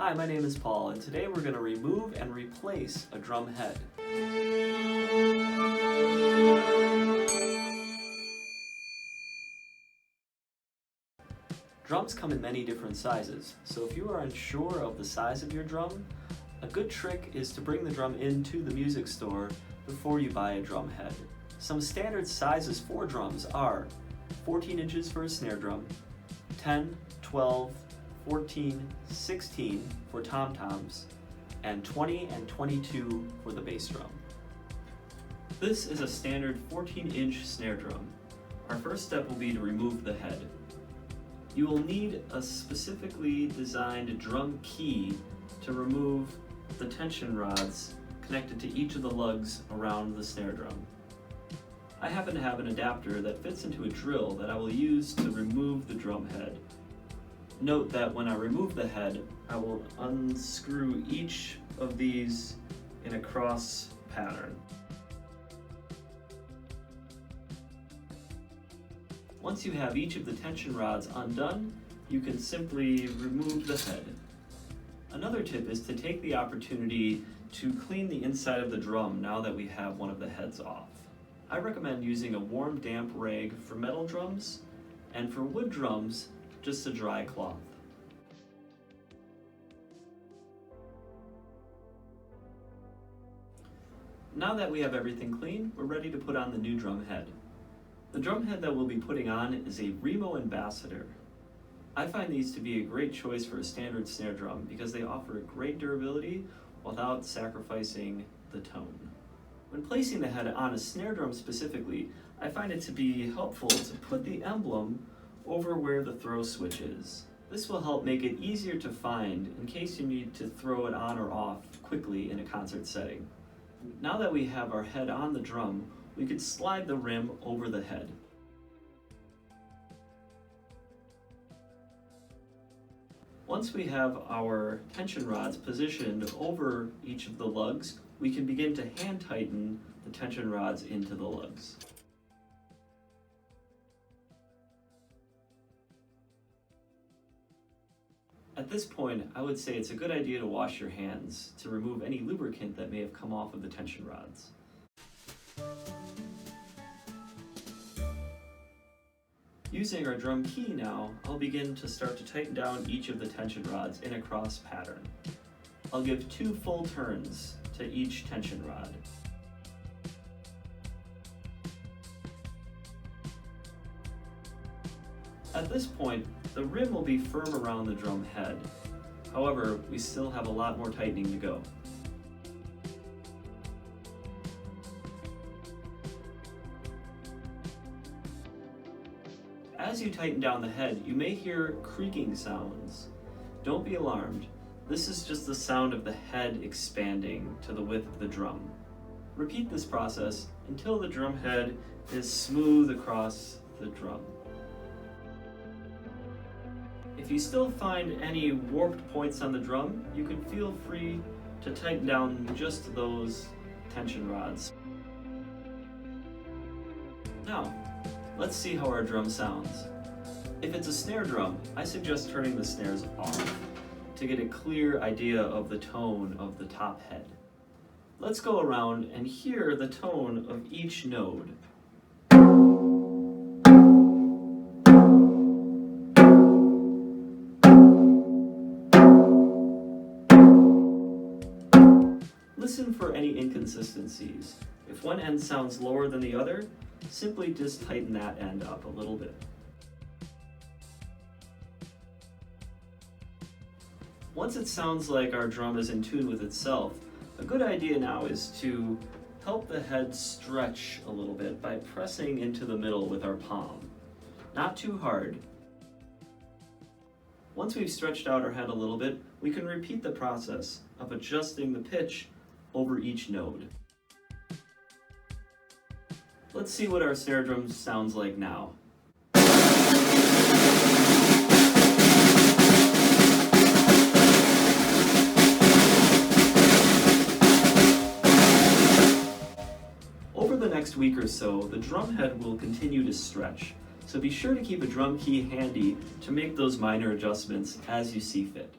Hi, my name is Paul, and today we're going to remove and replace a drum head. Drums come in many different sizes, so if you are unsure of the size of your drum, a good trick is to bring the drum into the music store before you buy a drum head. Some standard sizes for drums are 14 inches for a snare drum, 10, 12, 14, 16 for tom-toms, and 20 and 22 for the bass drum. This is a standard 14-inch snare drum. Our first step will be to remove the head. You will need a specifically designed drum key to remove the tension rods connected to each of the lugs around the snare drum. I happen to have an adapter that fits into a drill that I will use to remove the drum head. Note that when I remove the head, I will unscrew each of these in a cross pattern. Once you have each of the tension rods undone, you can simply remove the head. Another tip is to take the opportunity to clean the inside of the drum now that we have one of the heads off. I recommend using a warm, damp rag for metal drums, and for wood drums, just a dry cloth. Now that we have everything clean, we're ready to put on the new drum head. The drum head that we'll be putting on is a Remo Ambassador. I find these to be a great choice for a standard snare drum because they offer great durability without sacrificing the tone. When placing the head on a snare drum specifically, I find it to be helpful to put the emblem over where the throw switch is. This will help make it easier to find in case you need to throw it on or off quickly in a concert setting. Now that we have our head on the drum, we could slide the rim over the head. Once we have our tension rods positioned over each of the lugs, we can begin to hand tighten the tension rods into the lugs. At this point, I would say it's a good idea to wash your hands to remove any lubricant that may have come off of the tension rods. Using our drum key now, I'll begin to start to tighten down each of the tension rods in a cross pattern. I'll give 2 full turns to each tension rod. At this point, the rim will be firm around the drum head. However, we still have a lot more tightening to go. As you tighten down the head, you may hear creaking sounds. Don't be alarmed. This is just the sound of the head expanding to the width of the drum. Repeat this process until the drum head is smooth across the drum. If you still find any warped points on the drum, you can feel free to tighten down just those tension rods. Now, let's see how our drum sounds. If it's a snare drum, I suggest turning the snares off to get a clear idea of the tone of the top head. Let's go around and hear the tone of each node. Listen for any inconsistencies. If one end sounds lower than the other, simply just tighten that end up a little bit. Once it sounds like our drum is in tune with itself, a good idea now is to help the head stretch a little bit by pressing into the middle with our palm. Not too hard. Once we've stretched out our head a little bit, we can repeat the process of adjusting the pitch over each node. Let's see what our snare drum sounds like now. Over the next week or so, the drum head will continue to stretch, so be sure to keep a drum key handy to make those minor adjustments as you see fit.